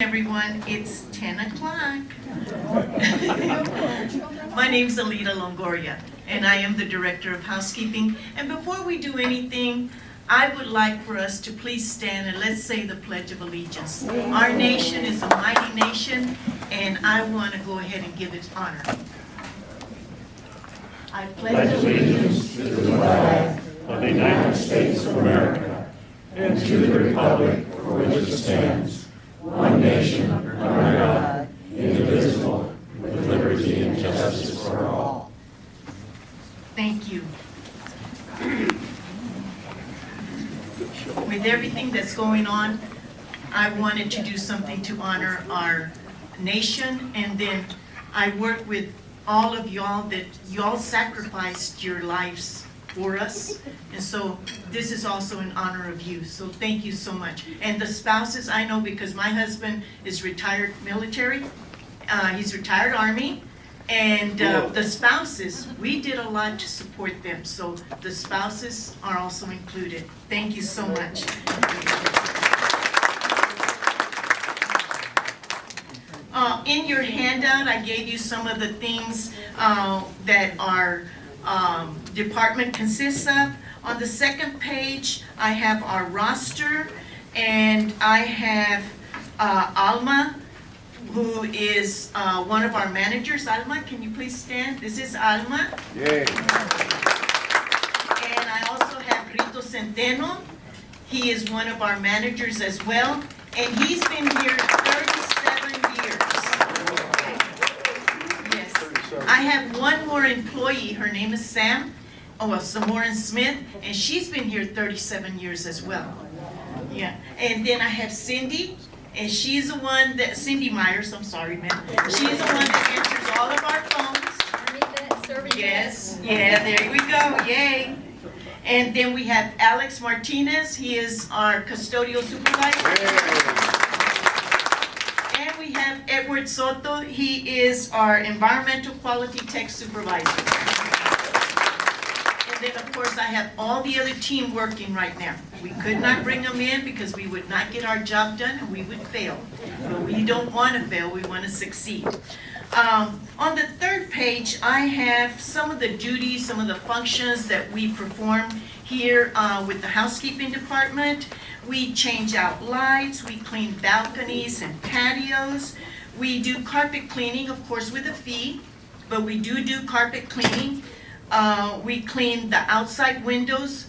Everyone, it's 10 o'clock. My name's Elida Longoria, and I am the Director of Housekeeping. And before we do anything, I would like for us to please stand and let's say the Pledge of Allegiance. Our nation is a mighty nation, and I want to go ahead and give it honor. I pledge allegiance to the flag of the United States of America and to the republic for which it stands, one nation, under God, indivisible, with liberty and justice for all. Thank you. With everything that's going on, I wanted to do something to honor our nation, and then I work with all of y'all that y'all sacrificed your lives for us, and so this is also in honor of you, so thank you so much. And the spouses, I know because my husband is retired military, he's retired Army, and the spouses, we did a lot to support them, so the spouses are also included. Thank you so much. In your handout, I gave you some of the things that our department consists of. On the second page, I have our roster, and I have Alma, who is one of our managers. Alma, can you please stand? This is Alma. Yay. And I also have Rito Centeno. He is one of our managers as well, and he's been here 37 years. Yes. I have one more employee. Her name is Samoran Smith, and she's been here 37 years as well. Yeah. And then I have Cindy, and she's the one that, Cindy Myers, I'm sorry, ma'am. She's the one that answers all of our phones. Yes, yeah, there we go, yay. And then we have Alex Martinez, he is our custodial supervisor. And we have Edward Soto, he is our environmental quality tech supervisor. And then of course I have all the other team working right now. We could not bring them in because we would not get our job done and we would fail. But we don't want to fail, we want to succeed. On the third page, I have some of the duties, some of the functions that we perform here with the housekeeping department. We change out lights, we clean balconies and patios. We do carpet cleaning, of course with a fee, but we do carpet cleaning. We clean the outside windows.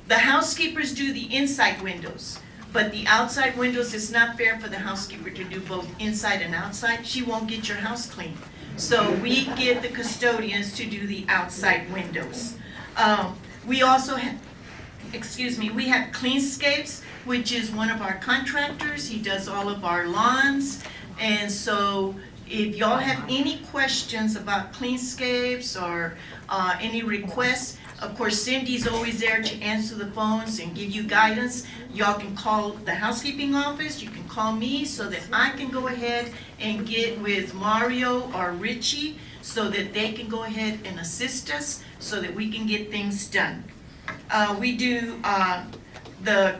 The housekeepers do the inside windows, but the outside windows, it's not fair for the housekeeper to do both inside and outside. She won't get your house clean. So we get the custodians to do the outside windows. We also have, we have Cleanscapes, which is one of our contractors. He does all of our lawns. And so if y'all have any questions about Cleanscapes or any requests, of course Cindy's always there to answer the phones and give you guidance. Y'all can call the housekeeping office, you can call me so that I can go ahead and get with Mario or Richie so that they can go ahead and assist us so that we can get things done. We do the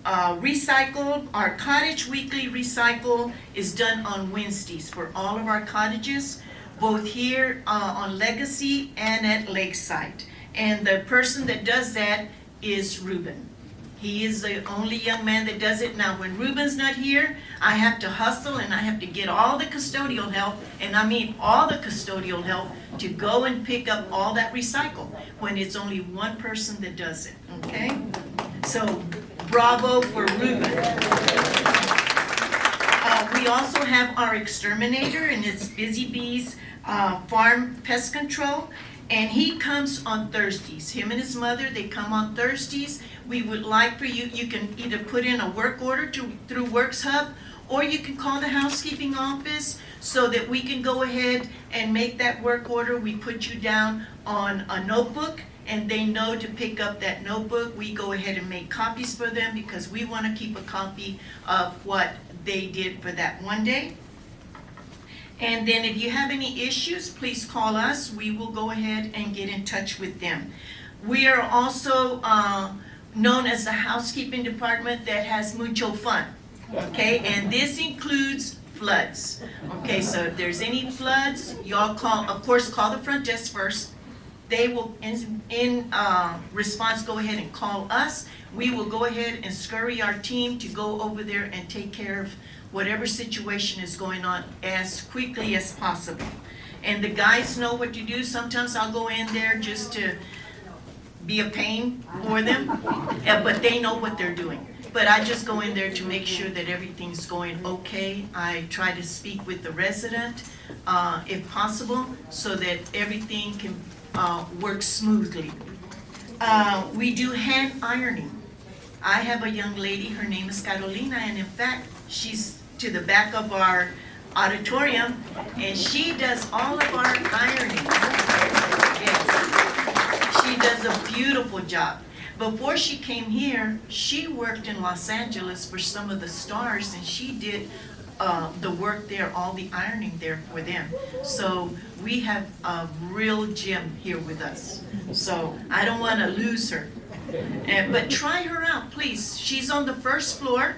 recycle. Our cottage weekly recycle is done on Wednesdays for all of our cottages, both here on Legacy and at Lakeside. And the person that does that is Ruben. He is the only young man that does it. Now, when Ruben's not here, I have to hustle and I have to get all the custodial help, and I mean all the custodial help, to go and pick up all that recycle when it's only one person that does it, okay? So, bravo for Ruben. We also have our exterminator, and it's Busy Bees Farm Pest Control. And he comes on Thursdays. Him and his mother, they come on Thursdays. We would like for you, you can either put in a work order through Works Hub, or you can call the housekeeping office so that we can go ahead and make that work order. We put you down on a notebook, and they know to pick up that notebook. We go ahead and make copies for them because we want to keep a copy of what they did for that one day. And then if you have any issues, please call us. We will go ahead and get in touch with them. We are also known as the housekeeping department that has mucho fun. okay? And this includes floods. Okay, so if there's any floods, y'all call, of course, call the front desk first. They will, in response, go ahead and call us. We will go ahead and scurry our team to go over there and take care of whatever situation is going on as quickly as possible. And the guys know what to do. Sometimes I'll go in there just to be a pain for them, but they know what they're doing. But I just go in there to make sure that everything's going okay. I try to speak with the resident, if possible, so that everything can work smoothly. We do hand ironing. I have a young lady, her name is Carolina, and in fact, she's to the back of our auditorium, and she does all of our ironing. Yes. She does a beautiful job. Before she came here, she worked in Los Angeles for some of the stars, and she did the work there, all the ironing there for them. So we have a real gem here with us. So I don't want to lose her. But try her out, please. She's on the first floor.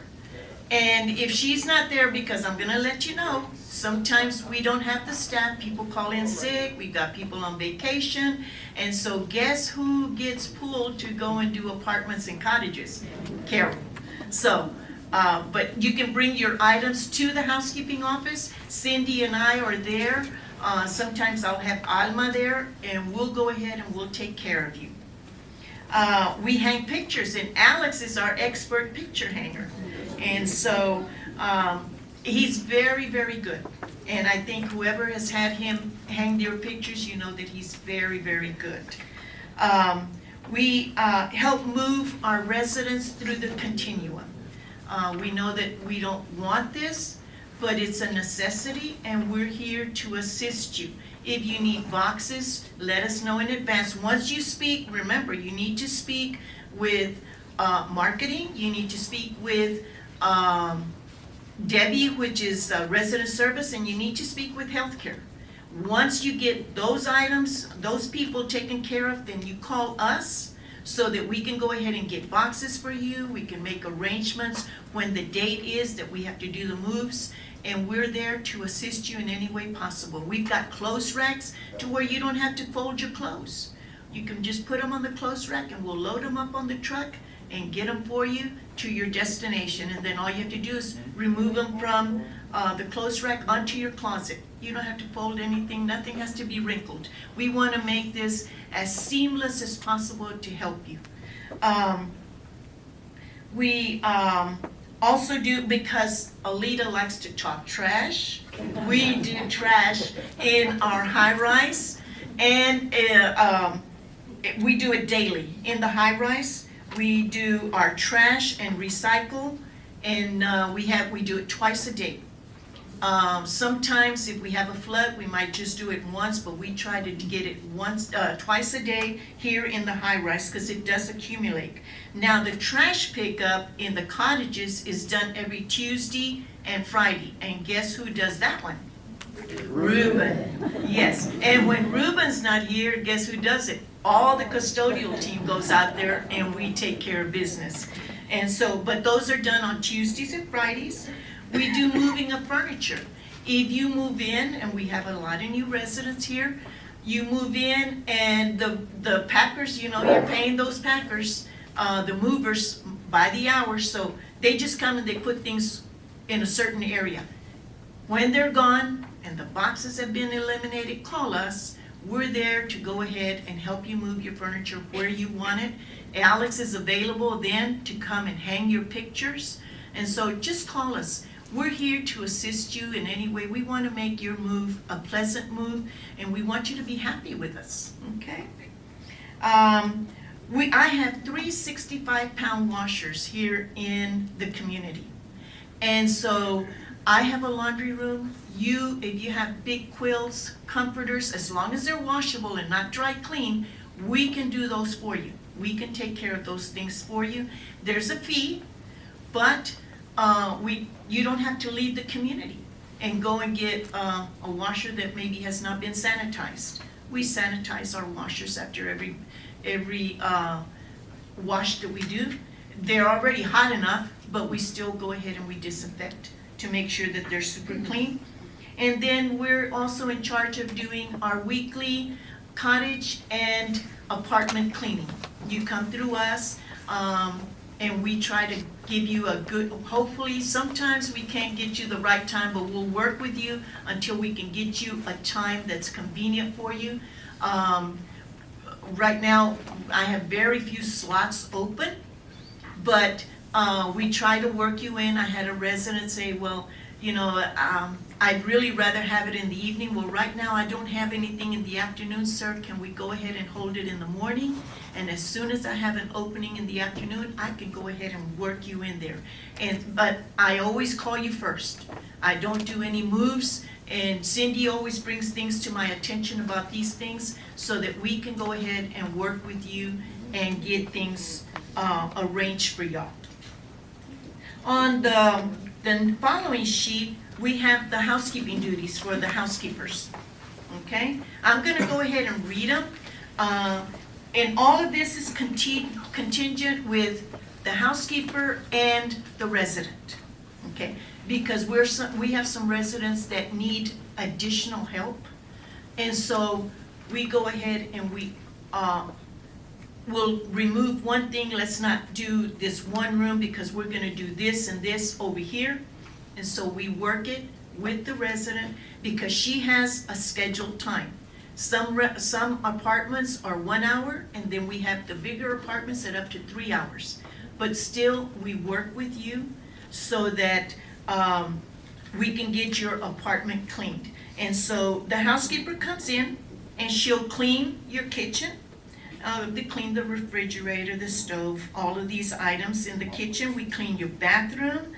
And if she's not there, because I'm going to let you know, sometimes we don't have the staff. People call in sick. We've got people on vacation. And so guess who gets pulled to go and do apartments and cottages? Carol. So, but you can bring your items to the housekeeping office. Cindy and I are there. Sometimes I'll have Alma there, and we'll go ahead and we'll take care of you. We hang pictures, and Alex is our expert picture hanger. And so he's very, very good. And I think whoever has had him hang their pictures, you know that he's very, very good. We help move our residents through the continuum. We know that we don't want this, but it's a necessity, and we're here to assist you. If you need boxes, let us know in advance. Once you speak, remember, you need to speak with marketing. You need to speak with Debbie, which is resident service, and you need to speak with healthcare. Once you get those items, those people taken care of, then you call us so that we can go ahead and get boxes for you. We can make arrangements when the date is that we have to do the moves, and we're there to assist you in any way possible. We've got clothes racks to where you don't have to fold your clothes. You can just put them on the clothes rack, and we'll load them up on the truck and get them for you to your destination. And then all you have to do is remove them from the clothes rack onto your closet. You don't have to fold anything. Nothing has to be wrinkled. We want to make this as seamless as possible to help you. We also do, because Elida likes to talk trash, we do trash in our high-rise, and we do it daily. In the high-rise, we do our trash and recycle, and we do it twice a day. Sometimes if we have a flood, we might just do it once, but we try to get it twice a day here in the high-rise, because it does accumulate. Now, the trash pickup in the cottages is done every Tuesday and Friday, and guess who does that one? Reuben. Yes, and when Reuben's not here, guess who does it? All the custodial team goes out there, and we take care of business. And so, but those are done on Tuesdays and Fridays. We do moving of furniture. If you move in, and we have a lot of new residents here, you move in, and the packers, you know, you're paying those packers, the movers, by the hour, so they just come and they put things in a certain area. When they're gone and the boxes have been eliminated, call us. We're there to go ahead and help you move your furniture where you want it. Alex is available then to come and hang your pictures. And so just call us. We're here to assist you in any way. We want to make your move a pleasant move, and we want you to be happy with us, okay? I have 3 65-pound washers here in the community. And so I have a laundry room. If you have big quilts, comforters, as long as they're washable and not dry clean, we can do those for you. We can take care of those things for you. There's a fee, but you don't have to leave the community and go and get a washer that maybe has not been sanitized. We sanitize our washers after every wash that we do. They're already hot enough, but we still go ahead and we disinfect to make sure that they're super clean. And then we're also in charge of doing our weekly cottage and apartment cleaning. You come through us, and we try to give you a good, hopefully, sometimes we can't get you the right time, but we'll work with you until we can get you a time that's convenient for you. Right now, I have very few slots open, but we try to work you in. I had a resident say, well, you know, I'd really rather have it in the evening. Well, right now I don't have anything in the afternoon, sir. Can we go ahead and hold it in the morning? And as soon as I have an opening in the afternoon, I can go ahead and work you in there. But I always call you first. I don't do any moves, and Cindy always brings things to my attention about these things so that we can go ahead and work with you and get things arranged for y'all. On the following sheet, we have the housekeeping duties for the housekeepers, okay? I'm gonna go ahead and read them. And all of this is contingent with the housekeeper and the resident, okay? Because we have some residents that need additional help. And so we go ahead and we'll remove one thing. Let's not do this one room because we're gonna do this and this over here. And so we work it with the resident because she has a scheduled time. Some apartments are 1 hour, and then we have the bigger apartments at up to 3 hours. But still, we work with you so that we can get your apartment cleaned. And so the housekeeper comes in and she'll clean your kitchen. They clean the refrigerator, the stove, all of these items in the kitchen. We clean your bathroom.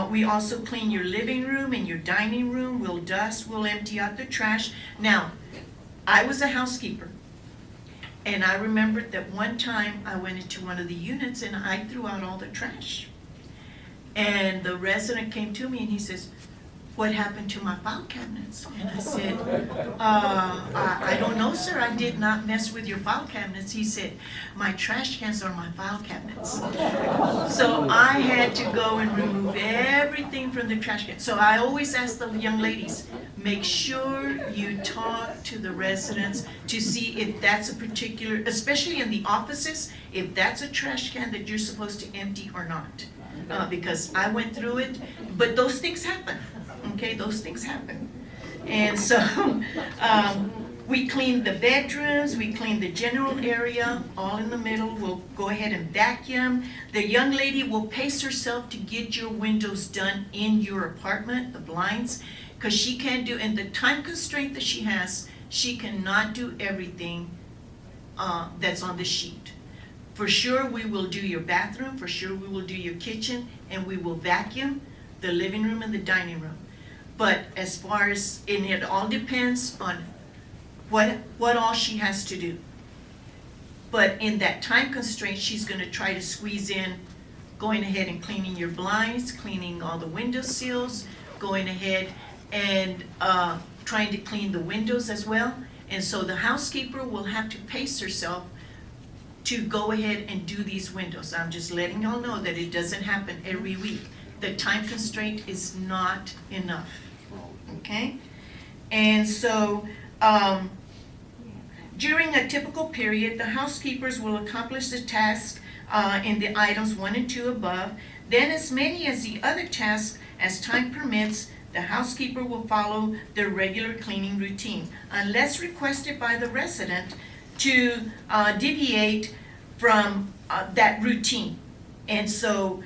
We also clean your living room and your dining room. We'll dust, we'll empty out the trash. Now, I was a housekeeper, and I remembered that one time I went into one of the units and I threw out all the trash. And the resident came to me and he says, "What happened to my file cabinets?" And I said, I don't know, sir. I did not mess with your file cabinets. He said, "My trash cans are my file cabinets." So I had to go and remove everything from the trash can. So I always ask the young ladies, make sure you talk to the residents to see if that's a particular, especially in the offices, if that's a trash can that you're supposed to empty or not. Because I went through it, but those things happen. Okay, those things happen. And so we clean the bedrooms, we clean the general area, all in the middle. We'll go ahead and vacuum. The young lady will pace herself to get your windows done in your apartment, the blinds, because she can't do, and the time constraint that she has, she cannot do everything that's on the sheet. For sure, we will do your bathroom, for sure we will do your kitchen, and we will vacuum the living room and the dining room. But as far as, and it all depends on what all she has to do. But in that time constraint, she's gonna try to squeeze in going ahead and cleaning your blinds, cleaning all the window sills, going ahead and trying to clean the windows as well. And so the housekeeper will have to pace herself to go ahead and do these windows. I'm just letting y'all know that it doesn't happen every week. The time constraint is not enough, okay? And so during a typical period, the housekeepers will accomplish the task in the items 1 and 2 above. Then as many as the other tasks as time permits, the housekeeper will follow their regular cleaning routine, unless requested by the resident to deviate from that routine. And so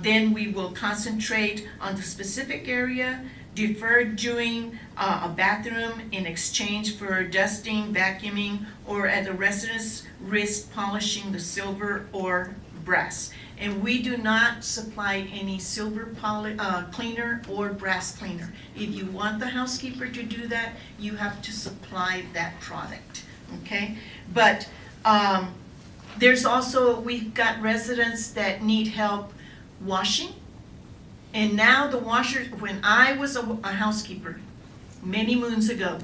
then we will concentrate on the specific area, defer doing a bathroom in exchange for dusting, vacuuming, or at the resident's risk polishing the silver or brass. And we do not supply any silver cleaner or brass cleaner. If you want the housekeeper to do that, you have to supply that product, okay? But there's also, we've got residents that need help washing. And now the washers, when I was a housekeeper many moons ago,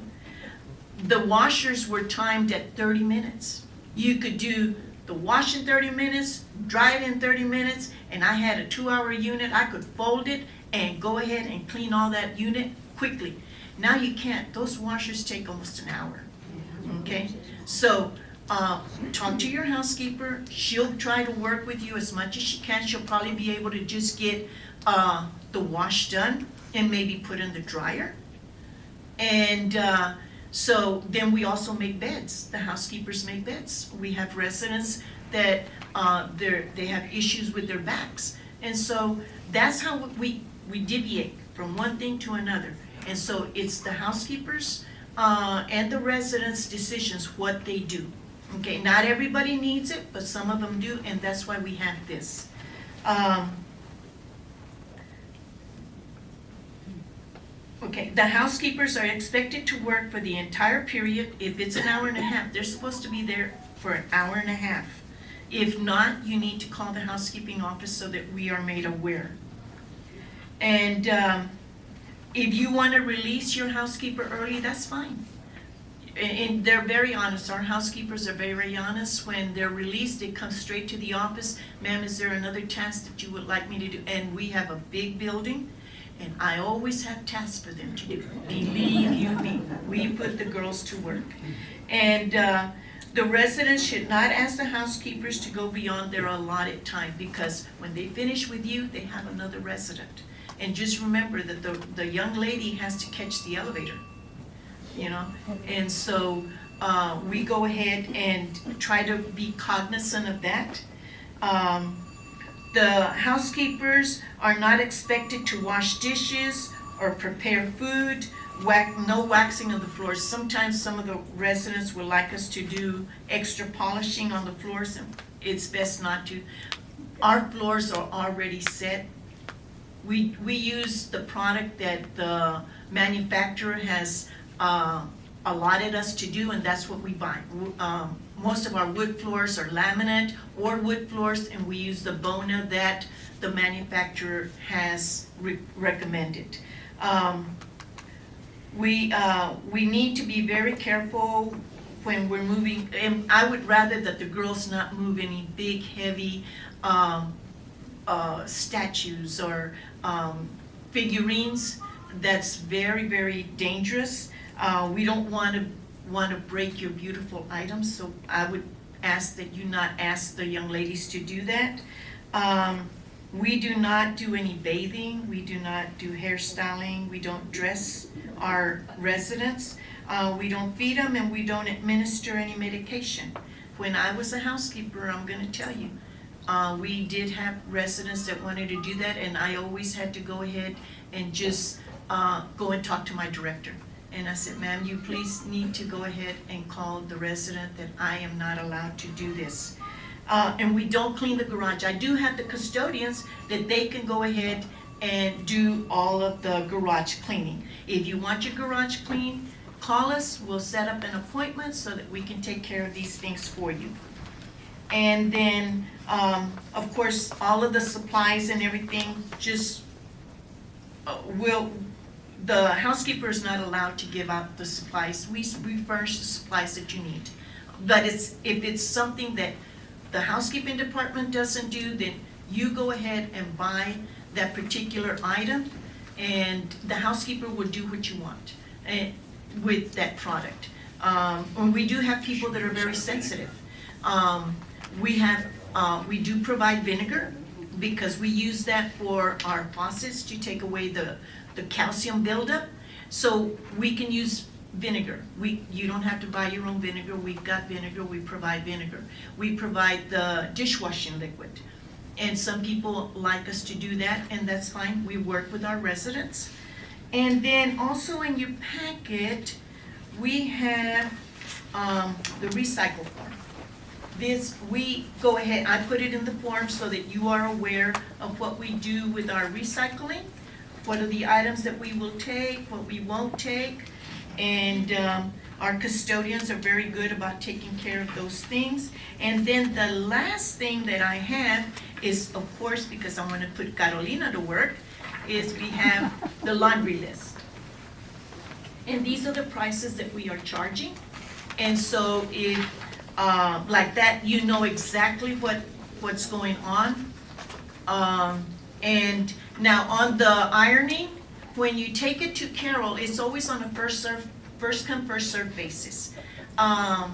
the washers were timed at 30 minutes. You could do the wash in 30 minutes, dry it in 30 minutes, and I had a 2-hour unit, I could fold it and go ahead and clean all that unit quickly. Now you can't. Those washers take almost an hour. Okay? So, talk to your housekeeper. She'll try to work with you as much as she can. She'll probably be able to just get the wash done and maybe put in the dryer. And so then we also make beds. The housekeepers make beds. We have residents that they have issues with their backs. And so that's how we deviate from one thing to another. And so it's the housekeepers and the residents' decisions what they do. Okay, not everybody needs it, but some of them do, and that's why we have this. Okay, the housekeepers are expected to work for the entire period. If it's an hour and a half, they're supposed to be there for an hour and a half. If not, you need to call the housekeeping office so that we are made aware. And if you want to release your housekeeper early, that's fine. And they're very honest. Our housekeepers are very honest. When they're released, they come straight to the office. Ma'am, is there another task that you would like me to do? And we have a big building, and I always have tasks for them to do. Believe you me, we put the girls to work. And the residents should not ask the housekeepers to go beyond their allotted time, because when they finish with you, they have another resident. And just remember that the young lady has to catch the elevator, you know? And so we go ahead and try to be cognizant of that. The housekeepers are not expected to wash dishes or prepare food, no waxing of the floors. Sometimes some of the residents would like us to do extra polishing on the floors, and it's best not to. Our floors are already set. We use the product that the manufacturer has allotted us to do, and that's what we buy. Most of our wood floors are laminate or wood floors, and we use the Bona that the manufacturer has recommended. We need to be very careful when we're moving, and I would rather that the girls not move any big, heavy statues or figurines. That's very, very dangerous. We don't want to break your beautiful items, so I would ask that you not ask the young ladies to do that. We do not do any bathing. We do not do hairstyling. We don't dress our residents. We don't feed them, and we don't administer any medication. When I was a housekeeper, I'm going to tell you, we did have residents that wanted to do that, and I always had to go ahead and just go and talk to my director. And I said, ma'am, you please need to go ahead and call the resident that I am not allowed to do this. And we don't clean the garage. I do have the custodians that they can go ahead and do all of the garage cleaning. If you want your garage clean, call us. We'll set up an appointment so that we can take care of these things for you. And then, of course, all of the supplies and everything, just the housekeeper is not allowed to give out the supplies. We furnish the supplies that you need. But if it's something that the housekeeping department doesn't do, then you go ahead and buy that particular item, and the housekeeper will do what you want with that product. And we do have people that are very sensitive. We do provide vinegar, because we use that for our faucets to take away the calcium buildup. So we can use vinegar. You don't have to buy your own vinegar. We've got vinegar. We provide vinegar. We provide the dishwashing liquid. And some people like us to do that, and that's fine. We work with our residents. And then also in your packet, we have the recycle form. This, we go ahead, I put it in the form so that you are aware of what we do with our recycling, what are the items that we will take, what we won't take, and our custodians are very good about taking care of those things. And then the last thing that I have is, of course, because I want to put Carolina to work, is we have the laundry list. And these are the prices that we are charging. And so if like that, you know exactly what's going on. And now on the ironing, when you take it to Carol, it's always on a first come, first served basis. And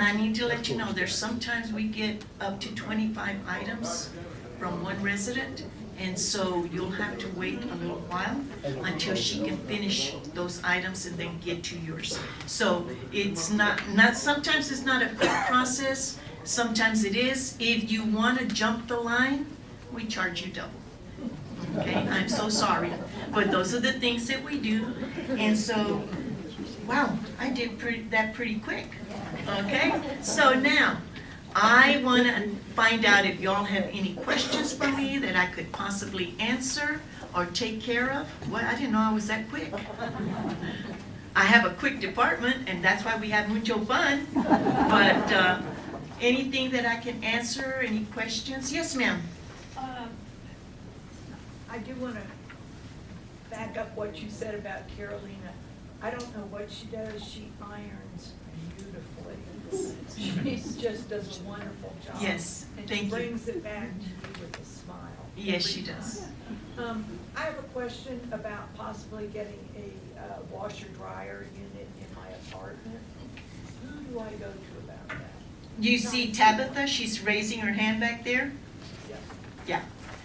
I need to let you know, there's sometimes we get up to 25 items from one resident, and so you'll have to wait a little while until she can finish those items and then get to yours. So it's not sometimes it's not a quick process, sometimes it is. If you want to jump the line, we charge you double. Okay, I'm so sorry, but those are the things that we do. And so, wow, I did that pretty quick. Okay, so now I want to find out if y'all have any questions for me that I could possibly answer or take care of. Well, I didn't know I was that quick. I have a quick department, and that's why we have mucho fun. But anything that I can answer, any questions? Yes, ma'am. I do want to back up what you said about Carolina. I don't know what she does. She irons beautifully. She just does a wonderful job. Yes, and thank she you. brings it back to you with a smile. Yes, she does. I have a question about possibly getting a washer dryer unit in my apartment. Who do I go to about that? You see Tabitha, she's raising her hand back there? Yeah. Yeah,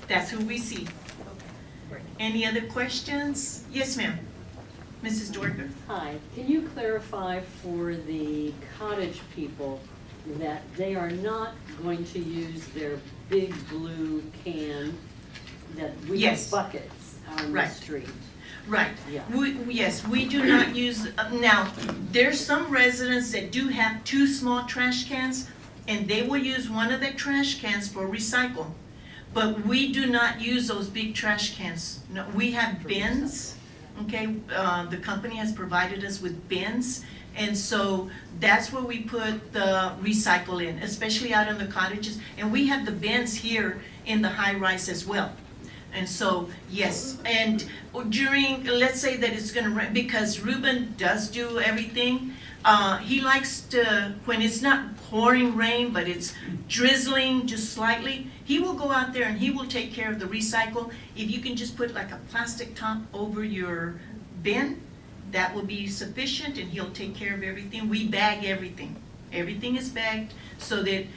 that's who we see. Okay. Great. Any other questions? Yes, ma'am. Mrs. Dorker? Hi, can you clarify for the cottage people that they are not going to use their big blue can that we have Yes. buckets on the Right. street? Right. Yeah. Yes, we do not use, now, there's some residents that do have two small trash cans, and they will use one of their trash cans for recycle. But we do not use those big trash cans. No, we have bins, okay? The company has provided us with bins, and so that's where we put the recycle in, especially out in the cottages. And we have the bins here in the high rise as well. And so, yes, and during, let's say that it's gonna rain, because Ruben does do everything, he likes to, when it's not pouring rain, but it's drizzling just slightly, he will go out there and he will take care of the recycle. If you can just put like a plastic top over your bin, that will be sufficient, and he'll take care of everything. We bag everything. Everything is bagged so that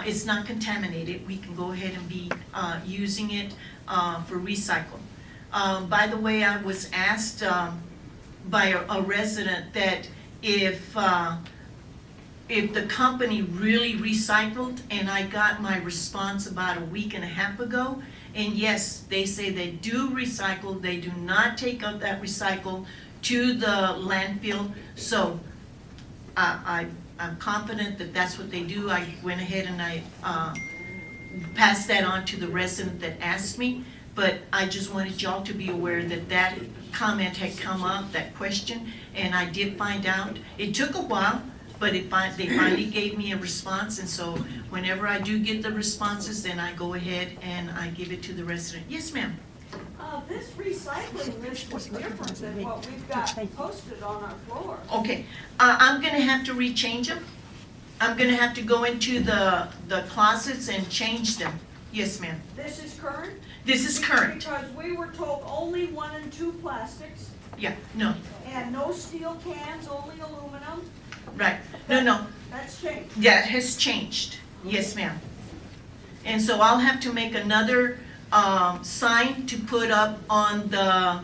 it's not contaminated. We can go ahead and be using it for recycle. By the way, I was asked by a resident that if the company really recycled, and I got my response about a week and a half ago, and yes, they say they do recycle, they do not take up that recycle to the landfill, so I'm confident that that's what they do. I went ahead and I passed that on to the resident that asked me, but I just wanted y'all to be aware that that comment had come up, that question, and I did find out. It took a while, but they finally gave me a response, and so whenever I do get the responses, then I go ahead and I give it to the resident. Yes, ma'am? This recycling list is different than what we've got posted on our floor. Okay, I'm gonna have to rechange them. I'm gonna have to go into the closets and change them. Yes, ma'am. This is current? This is current. Because we were told only 1 and 2 plastics Yeah, no, and no steel cans, only aluminum. right. No, That's changed. that has changed. Yes, ma'am. And so I'll have to make another sign to put up on the,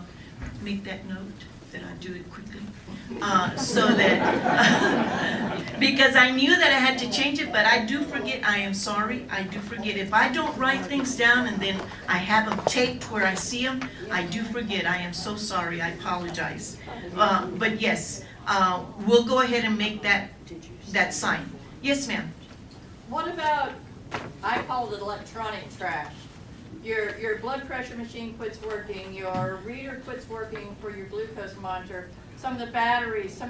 make that note that I do it quickly. So that, because I knew that I had to change it, but I do forget, I am sorry, I do forget. If I don't write things down and then I have them taped where I see them, I do forget. I am so sorry, I apologize. But yes, we'll go ahead and make that sign. Yes, ma'am. What about, I call it electronic trash. Your blood pressure machine quits working, your reader quits working for your glucose monitor, some of the batteries,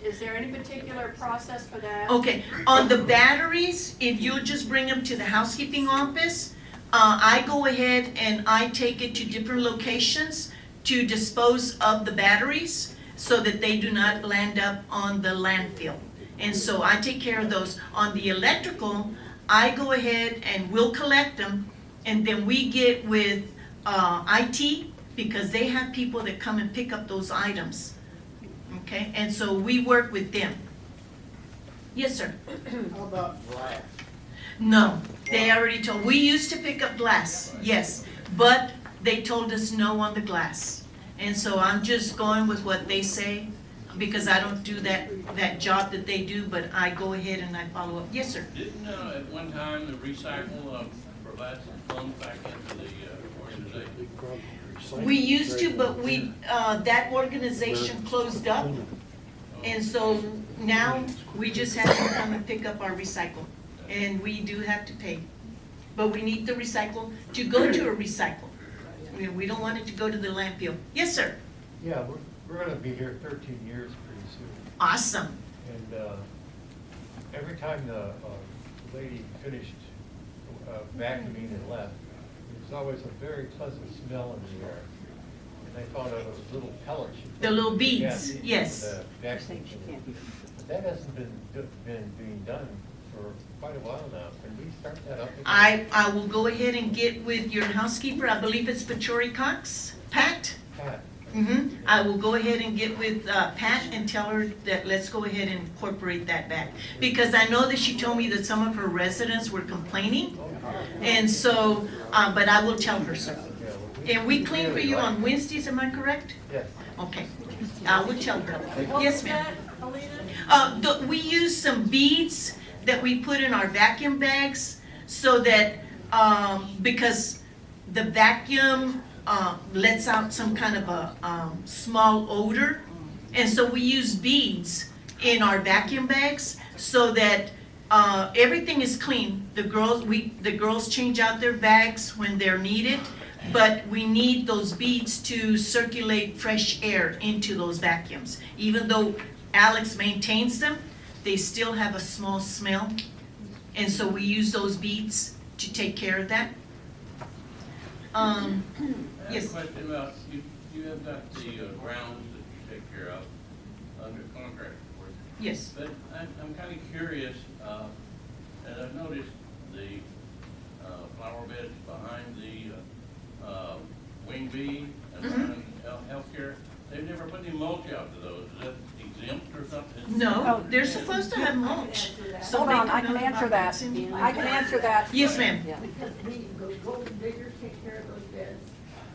is there any particular process for that? Okay, on the batteries, if you'll just bring them to the housekeeping office, I go ahead and I take it to different locations to dispose of the batteries so that they do not land up on the landfill. And so I take care of those. On the electrical, I go ahead and we'll collect them, and then we get with IT, because they have people that come and pick up those items. Okay, and so we work with them. Yes, sir. How about glass? No, they already told, we used to pick up glass, yes, but they told us no on the glass. And so I'm just going with what they say, because I don't do that job that they do, but I go ahead and I follow up. Yes, sir. Didn't, at one time, the recycle, provide some funds back into the, organization? We used to, but that organization closed up. And so now we just have to come and pick up our recycle. And we do have to pay. But we need the recycle to go to a recycle. We don't want it to go to the landfill. Yes, sir. Yeah, we're gonna be here 13 years pretty soon. Awesome. And every time the lady finished vacuuming and left, there's always a very pleasant smell in the air. And I found out it was little pellets. she put The little in beads, in yes. the vacuum cleaner. But that hasn't been being done for quite a while now. Can we start that up again? I will go ahead and get with your housekeeper. I believe it's Patori Cox, Pat. Pat, I will go ahead and get with Pat and tell her that let's go ahead and incorporate that back. Because I know that she told me that some of her residents were complaining. And so, but I will tell her, sir. yeah, well, And we clean for really you like on it. Wednesdays, am I correct? Yes. Okay, I will tell her. What Yes, was ma'am. that, Elida? We use some beads that we put in our vacuum bags so that, because the vacuum lets out some kind of a small odor. And so we use beads in our vacuum bags so that everything is clean. The girls change out their bags when they're needed, but we need those beads to circulate fresh air into those vacuums. Even though Alex maintains them, they still have a small smell. And so we use those beads to take care of that. I have Yes. a question about, you have got the grounds that you take care of under contract, of course. Yes. But I'm kind of curious, and I've noticed the flower beds behind the wing bee and behind healthcare, they've never put any mulch out to those. Is that exempt or something? No, they're supposed to have mulch. So Hold they on, I can know answer about that. what's in- I can answer that. Yes, ma'am. Yeah. Because the golden diggers take care of those beds,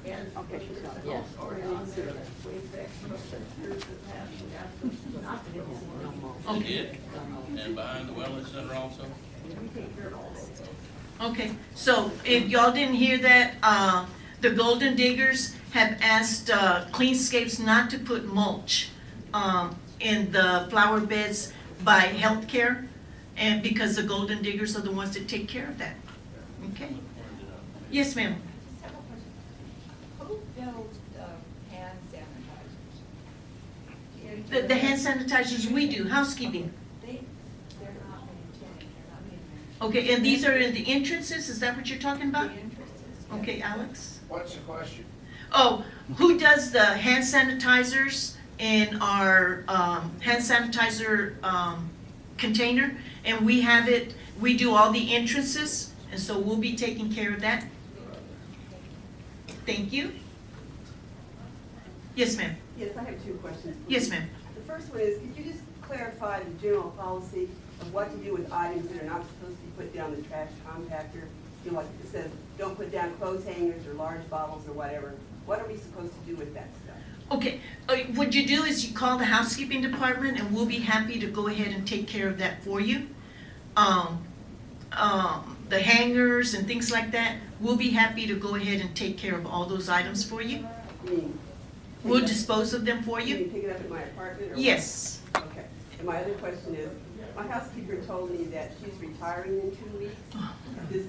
and. Okay, she's got it. Yes. Already on there, way back, most of the years that passed, we got not the golden. They did? And behind the wellness center also? We take care of all those. Okay, so if y'all didn't hear that, the Golden Diggers have asked Cleanscapes not to put mulch in the flower beds by healthcare, and because the Golden Diggers are the ones that take care of that. Okay? Yes, ma'am. Who builds hand sanitizers? The hand sanitizers we do, housekeeping. They're not maintained, they're not being maintained. Okay, and these are in the entrances, is that what you're talking about? The interest is. Okay, Alex? What's the question? Oh, who does the hand sanitizers in our hand sanitizer container? And we have it, we do all the entrances, and so we'll be taking care of that. Thank you. Yes, ma'am. Yes, I have two questions. Yes, ma'am. The first one is, could you just clarify the general policy of what to do with items that are not supposed to be put down the trash compactor? You know, like it says, don't put down clothes hangers or large bottles or whatever. What are we supposed to do with that stuff? Okay, what you do is you call the housekeeping department and we'll be happy to go ahead and take care of that for you. The hangers and things like that, we'll be happy to go ahead and take care of all those items for you. You mean, We'll dispose of them for you you. mean pick it up at my apartment or? what? Yes. Okay. And my other question is, my housekeeper told me that she's retiring in 2 weeks.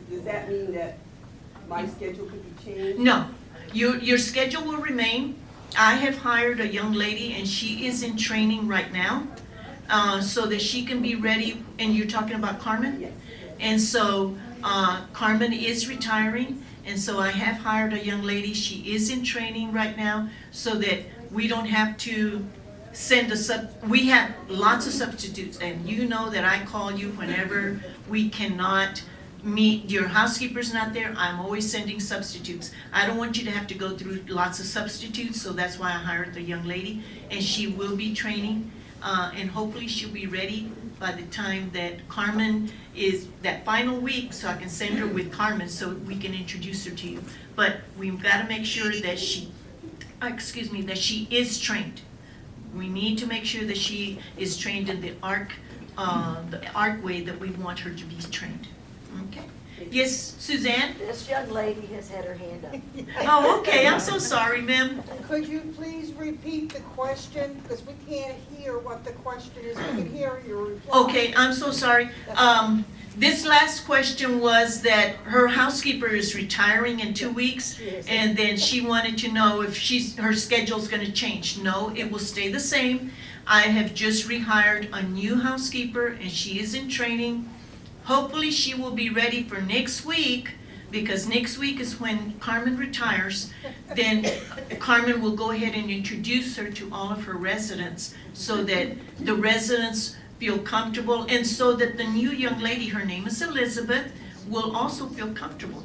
Does that mean that my schedule could be changed? No, your schedule will remain. I have hired a young lady and she is in training right now, so that she can be ready, and you're talking about Carmen? Yes. And so, Carmen is retiring, and so I have hired a young lady, she is in training right now, so that we don't have to send we have lots of substitutes, and you know that I call you whenever we cannot meet, your housekeeper's not there, I'm always sending substitutes. I don't want you to have to go through lots of substitutes, so that's why I hired the young lady, and she will be training, and hopefully she'll be ready by the time that Carmen is, that final week, so I can send her with Carmen so we can introduce her to you. But we've gotta make sure that that she is trained. We need to make sure that she is trained in the ARC way that we want her to be trained. Okay? Yes, Suzanne? This young lady has had her hand up. Oh, okay, I'm so sorry, ma'am. Could you please repeat the question, because we can't hear what the question is, we can hear your reply. Okay, I'm so sorry. This last question was that her housekeeper is retiring in 2 weeks, and then she wanted to know if her schedule's gonna change. No, it will stay the same. I have just rehired a new housekeeper, and she is in training. Hopefully, she will be ready for next week, because next week is when Carmen retires. Then Carmen will go ahead and introduce her to all of her residents, so that the residents feel comfortable, and so that the new young lady, her name is Elizabeth, will also feel comfortable,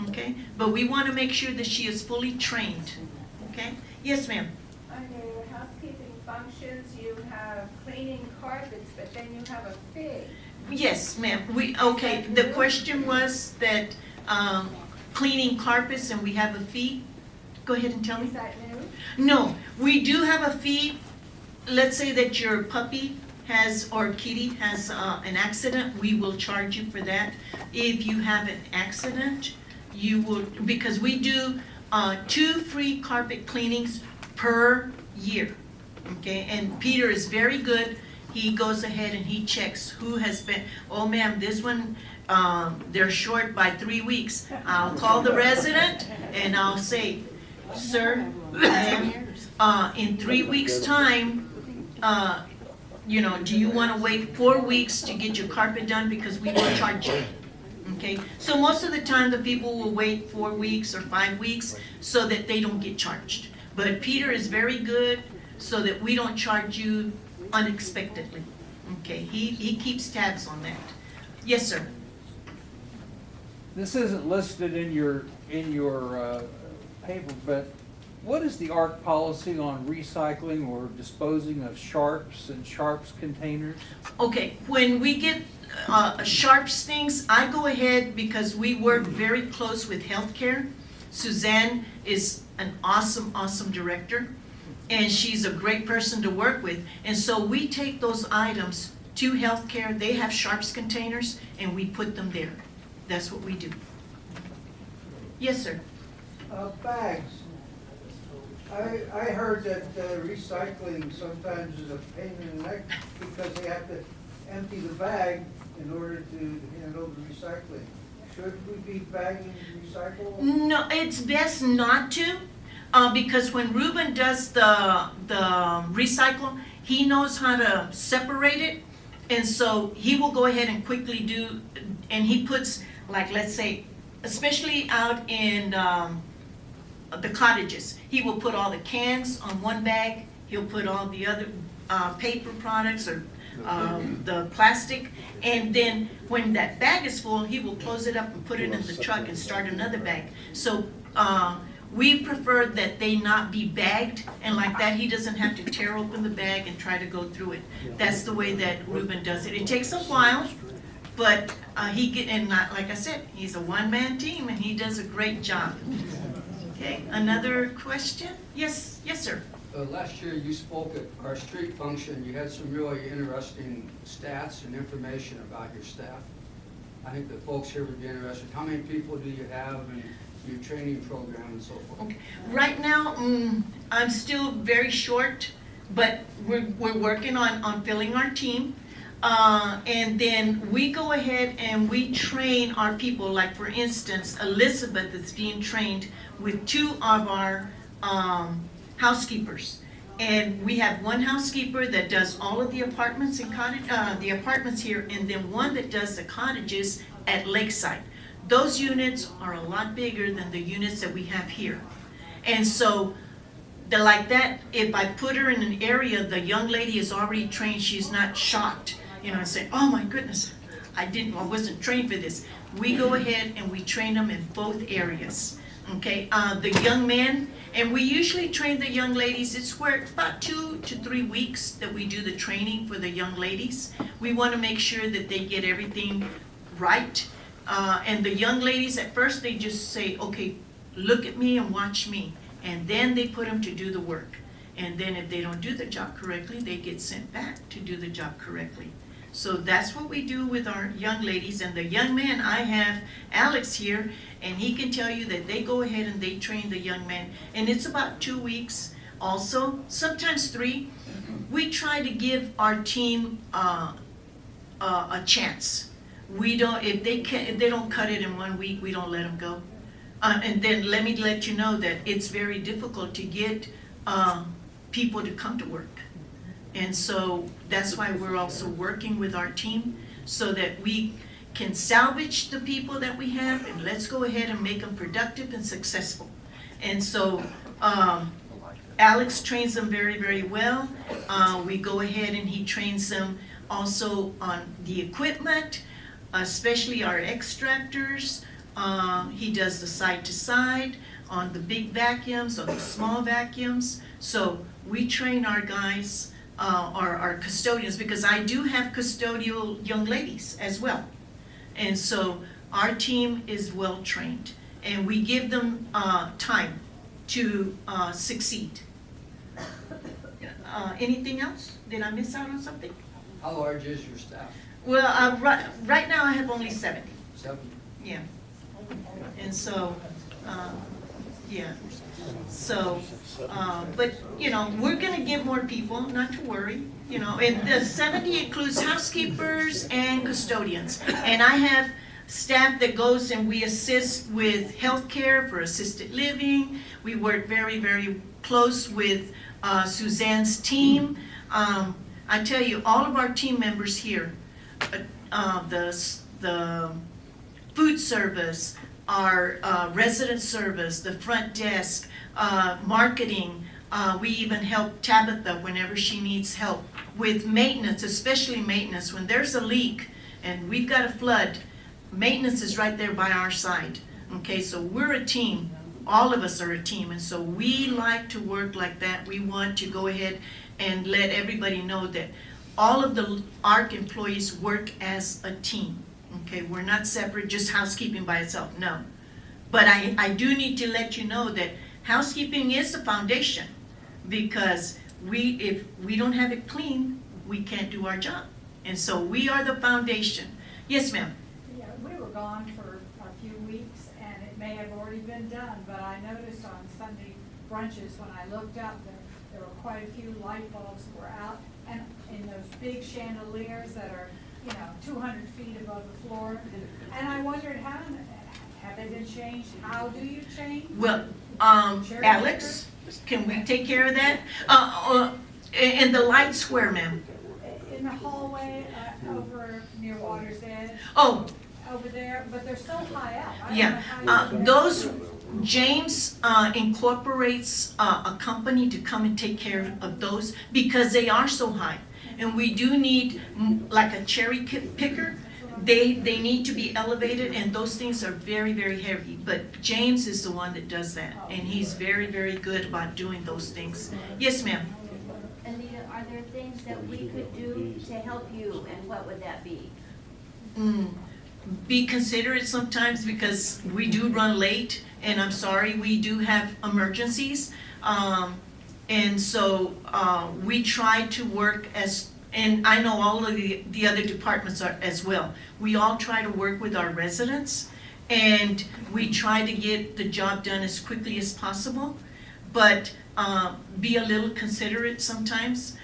okay? But we want to make sure that she is fully trained, okay? Yes, ma'am? Under housekeeping functions, you have cleaning carpets, but then you have a fee. Yes, ma'am. The question was that cleaning carpets and we have a fee? Go ahead and tell me. Is that new? No, we do have a fee. Let's say that your puppy or kitty has an accident, we will charge you for that. If you have an accident, you will, because we do 2 free carpet cleanings per year, okay? And Peter is very good. He goes ahead and he checks who has been, oh ma'am, this one, they're short by 3 weeks. I'll call the resident and I'll say, sir, ma'am, in 3 weeks' time, do you want to wait 4 weeks to get your carpet done, because we will charge you, okay? So most of the time, the people will wait 4 weeks or 5 weeks so that they don't get charged. But Peter is very good so that we don't charge you unexpectedly, okay? He keeps tabs on that. Yes, sir? This isn't listed in your paper, but what is the ARC policy on recycling or disposing of sharps and sharps containers? Okay, when we get sharps things, I go ahead, because we work very close with healthcare. Suzanne is an awesome, awesome director, and she's a great person to work with. And so we take those items to healthcare. They have sharps containers, and we put them there. That's what we do. Yes, sir. Bags. I heard that recycling sometimes is a pain in the neck because they have to empty the bag in order to handle the recycling. Should we be bagging recycle? No, it's best not to, because when Ruben does the recycle, he knows how to separate it, and so he will go ahead and quickly do, and he puts, like, let's say, especially out in the cottages, he will put all the cans on one bag, he'll put all the other paper products or the plastic, and then when that bag is full, he will close it up and put it in the truck and start another bag. So we prefer that they not be bagged, and like that he doesn't have to tear open the bag and try to go through it. That's the way that Ruben does it. It takes a while, but like I said, he's a one-man team and he does a great job. Okay, another question? Yes, sir. Last year you spoke at our street function. You had some really interesting stats and information about your staff. I think the folks here would be interested. How many people do you have in your training program and so forth? Okay. Right now, I'm still very short, but we're working on filling our team. And then we go ahead and we train our people. Like, for instance, Elizabeth is being trained with 2 of our housekeepers. And we have one housekeeper that does all of the apartments and the apartments here, and then one that does the cottages at Lakeside. Those units are a lot bigger than the units that we have here. And so like that, if I put her in an area, the young lady is already trained, she's not shocked, and say, oh my goodness, I wasn't trained for this. We go ahead and we train them in both areas, okay? The young men, and we usually train the young ladies, it's where about 2 to 3 weeks that we do the training for the young ladies. We wanna make sure that they get everything right. And the young ladies, at first, they just say, okay, look at me and watch me. And then they put them to do the work. And then if they don't do the job correctly, they get sent back to do the job correctly. So that's what we do with our young ladies. And the young men, I have Alex here, and he can tell you that they go ahead and they train the young men. And it's about 2 weeks also, sometimes 3. We try to give our team a chance. We don't, if they don't cut it in 1 week, we don't let them go. And then let me let you know that it's very difficult to get people to come to work. And so that's why we're also working with our team so that we can salvage the people that we have, and let's go ahead and make them productive and successful. And so Alex trains them very, very well. We go ahead and he trains them also on the equipment, especially our extractors. He does the side to side on the big vacuums, on the small vacuums. So we train our guys, our custodians, because I do have custodial young ladies as well. And so our team is well trained, and we give them time to succeed. Anything else? Did I miss out on something? How large is your staff? Well, right now I have only 70. 7? Yeah. And so, yeah. So, but, we're gonna give more people, not to worry, and the 70 includes housekeepers and custodians. And I have staff that goes and we assist with healthcare for assisted living. We work very, very close with Suzanne's team. I tell you, all of our team members here, the food service, our resident service, the front desk, marketing. We even help Tabitha whenever she needs help with maintenance, especially maintenance. When there's a leak and we've got a flood, maintenance is right there by our side. Okay, so we're a team. All of us are a team, and so we like to work like that. We want to go ahead and let everybody know that all of the ARC employees work as a team. Okay, we're not separate, just housekeeping by itself, no. But I do need to let you know that housekeeping is the foundation, because if we don't have it clean, we can't do our job. And so we are the foundation. Yes, ma'am? Yeah, we were gone for a few weeks, and it may have already been done, but I noticed on Sunday brunches, when I looked up, there were quite a few light bulbs that were out, and in those big chandeliers that are 200 feet above the floor. And I wondered, have they been changed? How do you change? Well, Alex, can we take care of that? And the light square, ma'am. In the hallway over near Water's Edge. Oh. Over there, but they're so high up. I don't Yeah, know how you do that. James incorporates a company to come and take care of those because they are so high. And we do need, like a cherry picker, they need to be elevated, and those things are very, very heavy. But James is the one that does that, and he's very, very good about doing those things. Yes, ma'am? Elida, are there things that we could do to help you, and what would that be? Be considerate sometimes, because we do run late, and I'm sorry, we do have emergencies. And so we try to work and I know all of the other departments are as well. We all try to work with our residents, and we try to get the job done as quickly as possible, but be a little considerate sometimes,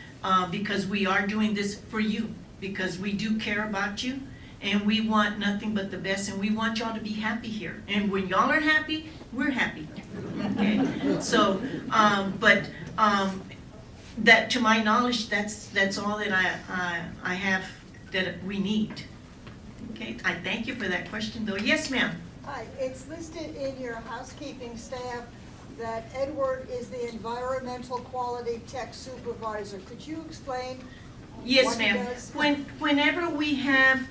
because we are doing this for you, because we do care about you, and we want nothing but the best, and we want y'all to be happy here. And when y'all are happy, we're happy. Okay, so that, to my knowledge, that's all that I have that we need. Okay, I thank you for that question, though. Yes, ma'am. Hi, it's listed in your housekeeping staff that Edward is the environmental quality tech supervisor. Could you explain Yes, what he ma'am. does? Whenever we have,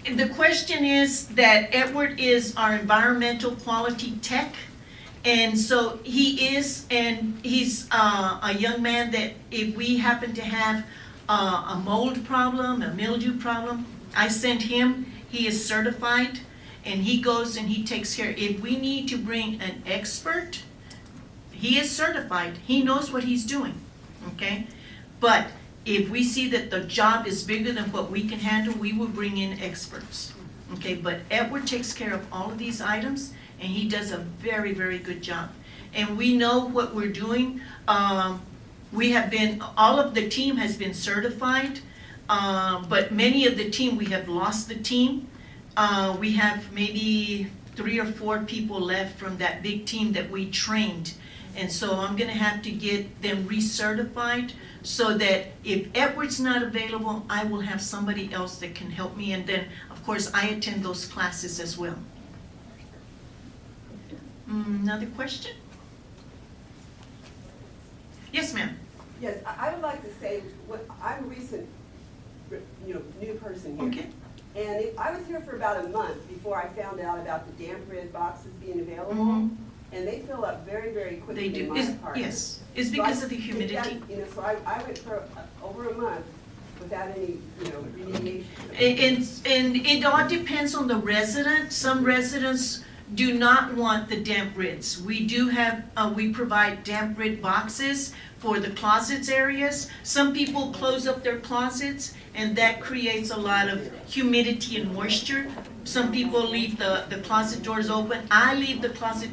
the question is that Edward is our environmental quality tech. And so he is, and he's a young man that if we happen to have a mold problem, a mildew problem, I send him, he is certified, and he goes and he takes care. If we need to bring an expert, he is certified, he knows what he's doing, okay? But if we see that the job is bigger than what we can handle, we will bring in experts, okay? But Edward takes care of all of these items, and he does a very, very good job. And we know what we're doing. We have been, all of the team has been certified, but many of the team, we have lost the team. We have maybe 3 or 4 people left from that big team that we trained. And so I'm gonna have to get them recertified so that if Edward's not available, I will have somebody else that can help me. And then, of course, I attend those classes as well. Another question? Yes, ma'am. Yes, I would like to say, I'm a recent, new person here. Okay. And I was here for about a month before I found out about the damp rid boxes being available. Mhm. And they fill up very, very quickly They in do. my apartment. Yes, it's So because I of the did humidity. that, so I went for over a month without any, remediation. And it all depends on the resident. Some residents do not want the damp rids. We do have, we provide damp rid boxes for the closets areas. Some people close up their closets, and that creates a lot of humidity and moisture. Some people leave the closet doors open. I leave the closet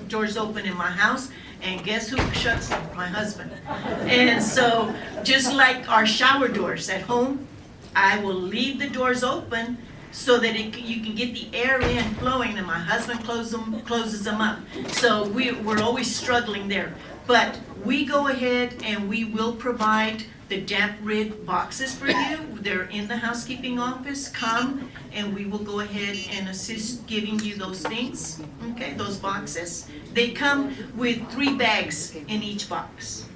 doors open in my house, and guess who shuts them? My husband. And so, just like our shower doors at home, I will leave the doors open so that you can get the air in flowing, and my husband closes them up. So we're always struggling there. But we go ahead and we will provide the damp rid boxes for you. They're in the housekeeping office. Come and we will go ahead and assist giving you those things, okay, those boxes. They come with 3 bags in each box.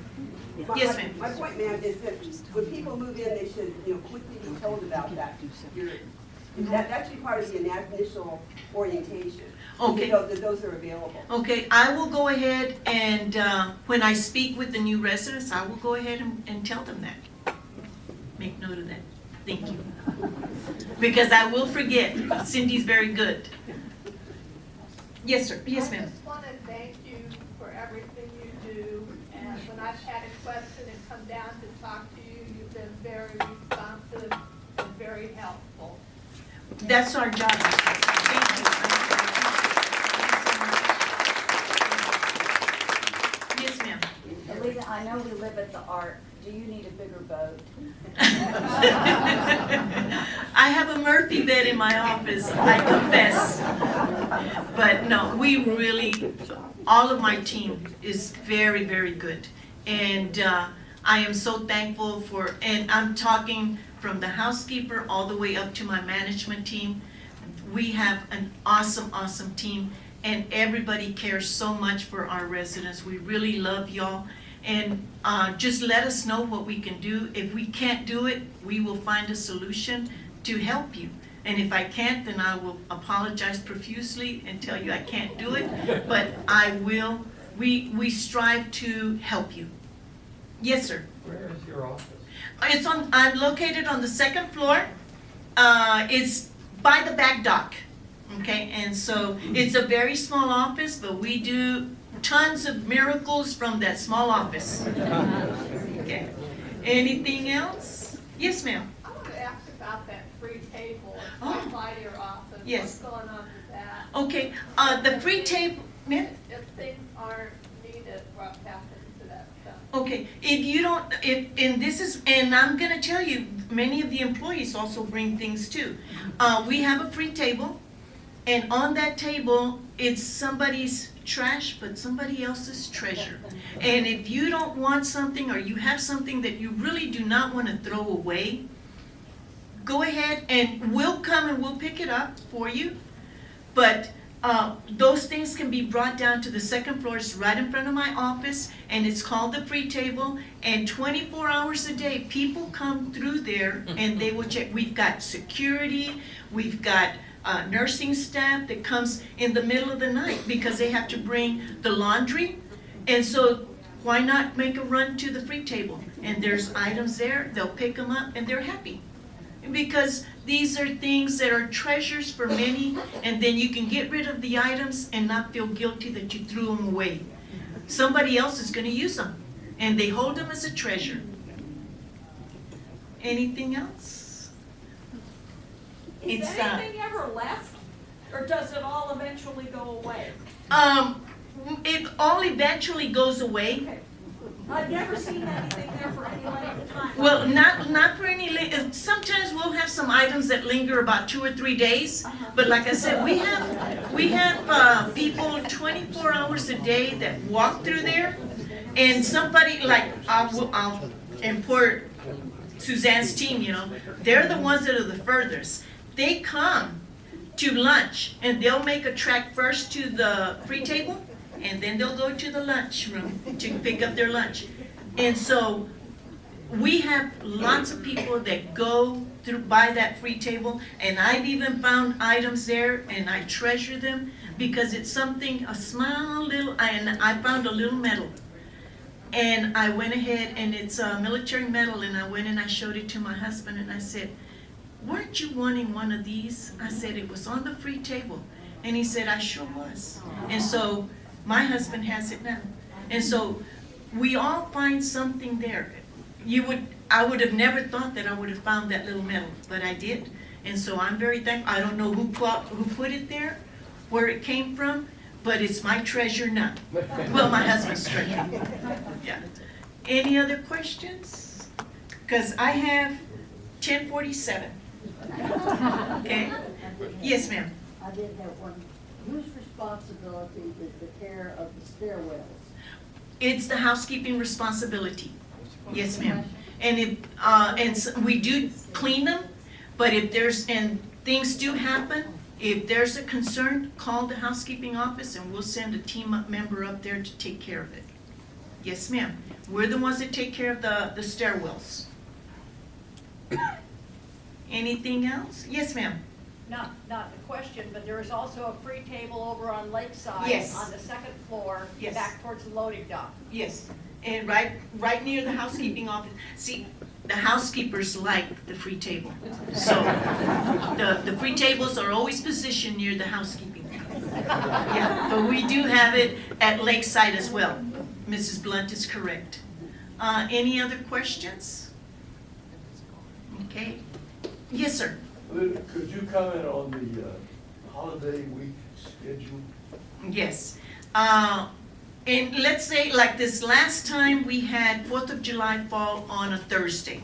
Yes, ma'am. My point, ma'am, is that when people move in, they should, quickly be told about that. That should be part of the initial orientation. Okay. That those are available. Okay, I will go ahead and, when I speak with the new residents, I will go ahead and tell them that. Make note of that. Thank you. Because I will forget. Cindy's very good. Yes, sir. Yes, ma'am. I just want to thank you for everything you do, and when I've had a question and come down to talk to you, you've been very responsive and very helpful. That's our job. Thank you. Yes, ma'am. Elida, I know we live at the Ark. Do you need a bigger boat? I have a Murphy bed in my office, I confess. But no, we really, all of my team is very, very good. And I am so thankful for, and I'm talking from the housekeeper all the way up to my management team. We have an awesome, awesome team, and everybody cares so much for our residents. We really love y'all. And just let us know what we can do. If we can't do it, we will find a solution to help you. And if I can't, then I will apologize profusely and tell you I can't do it. But I will, we strive to help you. Yes, sir. Where is your office? I'm located on the 2nd floor. It's by the back dock, okay? And so it's a very small office, but we do tons of miracles from that small office. Okay. Anything else? Yes, ma'am. I want to ask about that free table at by your office. Yes. What's going on with that? Okay, the free table, ma'am? If things aren't needed, what happens to that stuff? Okay, if you don't, and I'm gonna tell you, many of the employees also bring things too. We have a free table, and on that table, it's somebody's trash, but somebody else's treasure. And if you don't want something, or you have something that you really do not want to throw away, go ahead and we'll come and we'll pick it up for you. But those things can be brought down to the second floor. It's right in front of my office, and it's called the free table. And 24 hours a day, people come through there and they will check. We've got security, we've got nursing staff that comes in the middle of the night because they have to bring the laundry. And so why not make a run to the free table? And there's items there, they'll pick them up and they're happy. Because these are things that are treasures for many, and then you can get rid of the items and not feel guilty that you threw them away. Somebody else is going to use them, and they hold them as a treasure. Anything else? Is anything ever left, or does it all eventually go away? It all eventually goes away. Okay. I've never seen anything there for any length of time. Well, not for any, sometimes we'll have some items that linger about 2 or 3 days, but like I said, we have people 24 hours a day that walk through there, and somebody like, I'll import Suzanne's team, you know, they're the ones that are the furthest. They come to lunch, and they'll make a track first to the free table, and then they'll go to the lunch room to pick up their lunch. And so we have lots of people that go through by that free table, and I've even found items there, and I treasure them because it's something, a small little, and I found a little medal. And I went ahead, and it's a military medal, and I went and I showed it to my husband, and I said, "Weren't you wanting one of these?" I said, "It was on the free table." And he said, "I sure was." And so my husband has it now. And so we all find something there. I would have never thought that I would have found that little medal, but I did. And so I'm very thankful. I don't know who put it there, where it came from, but it's my treasure now. Well, my husband's treasure. Yeah. Any other questions? Because I have 10:47. Okay? Yes, ma'am. I did have one. Whose responsibility is the care of the stairwells? It's the housekeeping responsibility. Yes, ma'am. And we do clean them, but and things do happen, if there's a concern, call the housekeeping office and we'll send a team member up there to take care of it. Yes, ma'am. We're the ones that take care of the stairwells. Anything else? Yes, ma'am. Not the question, but there is also a free table over on Lakeside. Yes. On the second floor. Yes. Back towards the loading dock. Yes, and right near the housekeeping office. See, the housekeepers like the free table. So the free tables are always positioned near the housekeeping. Yeah, but we do have it at Lakeside as well. Mrs. Blunt is correct. Any other questions? Okay. Yes, sir. Could you comment on the holiday week schedule? Yes. And let's say, like this last time, we had 4th of July fall on a Thursday.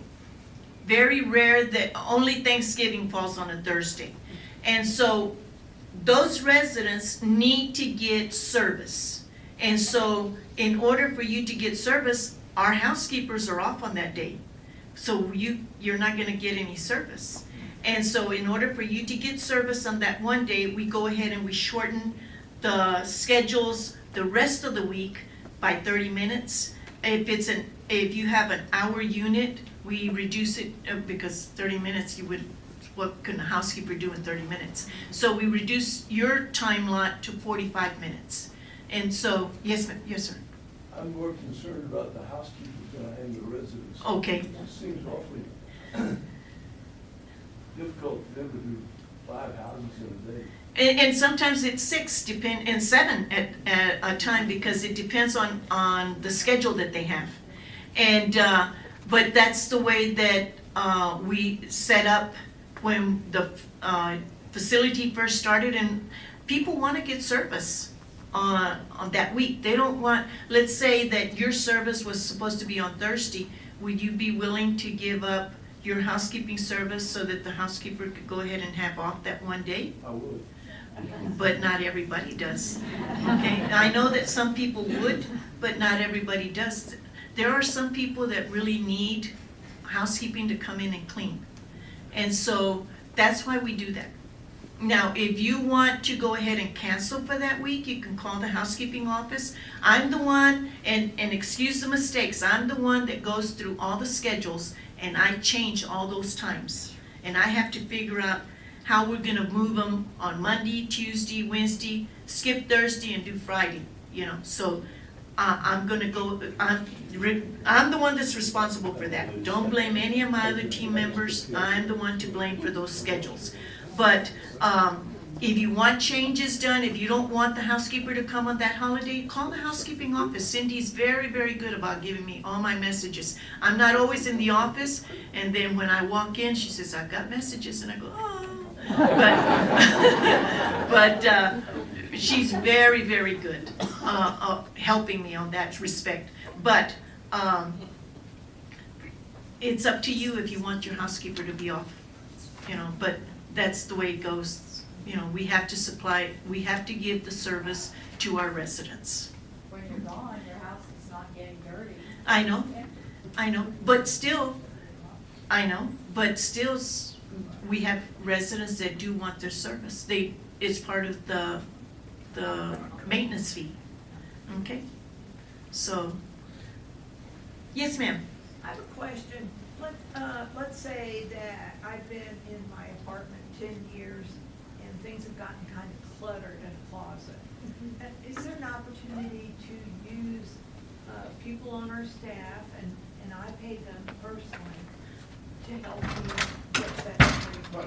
Very rare that only Thanksgiving falls on a Thursday. And so those residents need to get service. And so in order for you to get service, our housekeepers are off on that day. So you're not going to get any service. And so in order for you to get service on that one day, we go ahead and we shorten the schedules the rest of the week by 30 minutes. If you have an hour unit, we reduce it because 30 minutes what can a housekeeper do in 30 minutes? So we reduce your time lot to 45 minutes. And so, yes, ma'am. Yes, sir. I'm more concerned about the housekeepers than I am the residents. Okay. It seems awfully difficult for them to do 5 houses in a day. And sometimes it's 6, and 7 at a time because it depends on the schedule that they have. And but that's the way that we set up when the facility first started, and people want to get service on that week. They don't want, let's say that your service was supposed to be on Thursday. Would you be willing to give up your housekeeping service so that the housekeeper could go ahead and have off that one day? I would. But not everybody does. Okay, I know that some people would, but not everybody does. There are some people that really need housekeeping to come in and clean. And so that's why we do that. Now, if you want to go ahead and cancel for that week, you can call the housekeeping office. I'm the one, and excuse the mistakes, I'm the one that goes through all the schedules, and I change all those times. And I have to figure out how we're gonna move them on Monday, Tuesday, Wednesday, skip Thursday and do Friday, you know, so I'm gonna go, I'm the one that's responsible for that. Don't blame any of my other team members, I'm the one to blame for those schedules. But, if you want changes done, if you don't want the housekeeper to come on that holiday, call the housekeeping office. Cindy's very, very good about giving me all my messages. I'm not always in the office, and then when I walk in, she says, I've got messages, and I go, oh. But she's very, very good, helping me on that respect. But, it's up to you if you want your housekeeper to be off, you know, but that's the way it goes. You know, we have to give the service to our residents. When you're gone, your house is not getting dirty. I know, but still, we have residents that do want their service. It's part of the maintenance fee, okay? So, yes, ma'am. I have a question. Let's say that I've been in my apartment 10 years and things have gotten kind of cluttered in a closet. Is there an opportunity to use people on our staff, and I pay them personally, to help you get that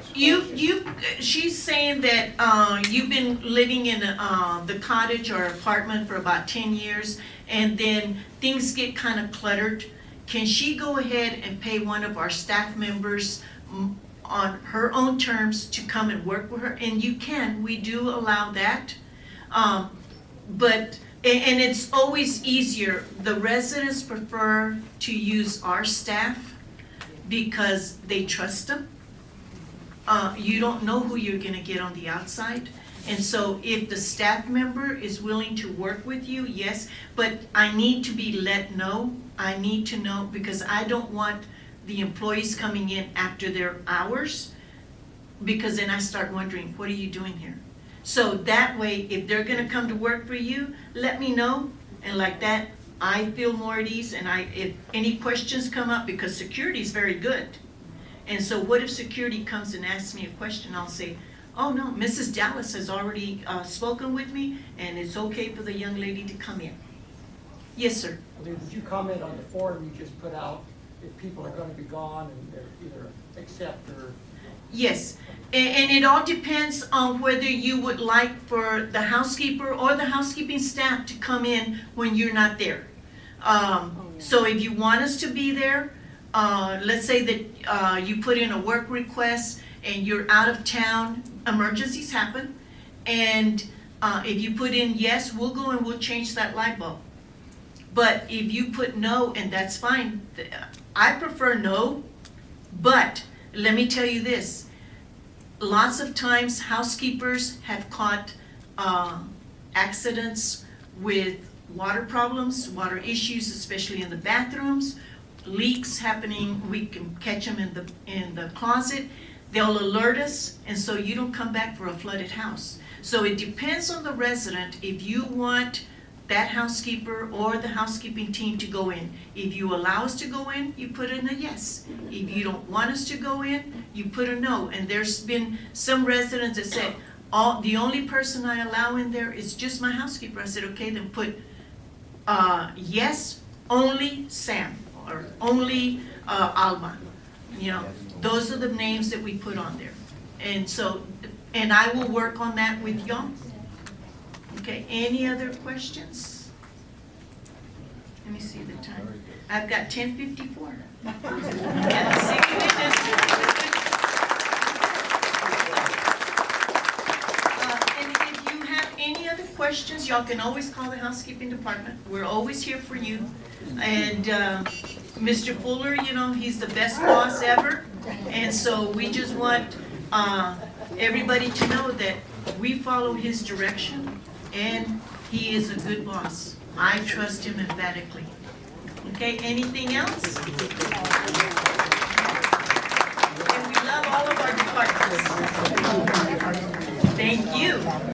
straight? She's saying that you've been living in the cottage or apartment for about 10 years, and then things get kind of cluttered. Can she go ahead and pay one of our staff members on her own terms to come and work with her? And you can, we do allow that. But it's always easier. The residents prefer to use our staff because they trust them. You don't know who you're gonna get on the outside. And so if the staff member is willing to work with you, yes, but I need to be let know. I need to know, because I don't want the employees coming in after their hours, because then I start wondering, what are you doing here? So that way, if they're gonna come to work for you, let me know, and like that, I feel more at ease, and if any questions come up, because security is very good. And so what if security comes and asks me a question, I'll say, oh no, Mrs. Dallas has already spoken with me, and it's okay for the young lady to come in. Yes, sir. Did you comment on the form you just put out, if people are gonna be gone and they're either accept or? Yes, and it all depends on whether you would like for the housekeeper or the housekeeping staff to come in when you're not there. So if you want us to be there, let's say that you put in a work request and you're out of town, emergencies happen, and if you put in yes, we'll go and we'll change that light bulb. But if you put no, and that's fine, I prefer no, but let me tell you this. Lots of times housekeepers have caught accidents with water problems, water issues, especially in the bathrooms, leaks happening, we can catch them in the closet. They'll alert us, and so you don't come back for a flooded house. So it depends on the resident if you want that housekeeper or the housekeeping team to go in. If you allow us to go in, you put in a yes. If you don't want us to go in, you put a no. And there's been some residents that said, the only person I allow in there is just my housekeeper. I said, okay, then put yes, only Sam, or only Alma. You know, those are the names that we put on there. And so, and I will work on that with y'all. Okay, any other questions? Let me see the time. I've got 10:54. Yeah, 6 minutes. And if you have any other questions, y'all can always call the housekeeping department. We're always here for you. And Mr. Fuller, you know, he's the best boss ever. And so we just want everybody to know that we follow his direction. And he is a good boss. I trust him emphatically. Okay, anything else? And we love all of our departments. Thank you.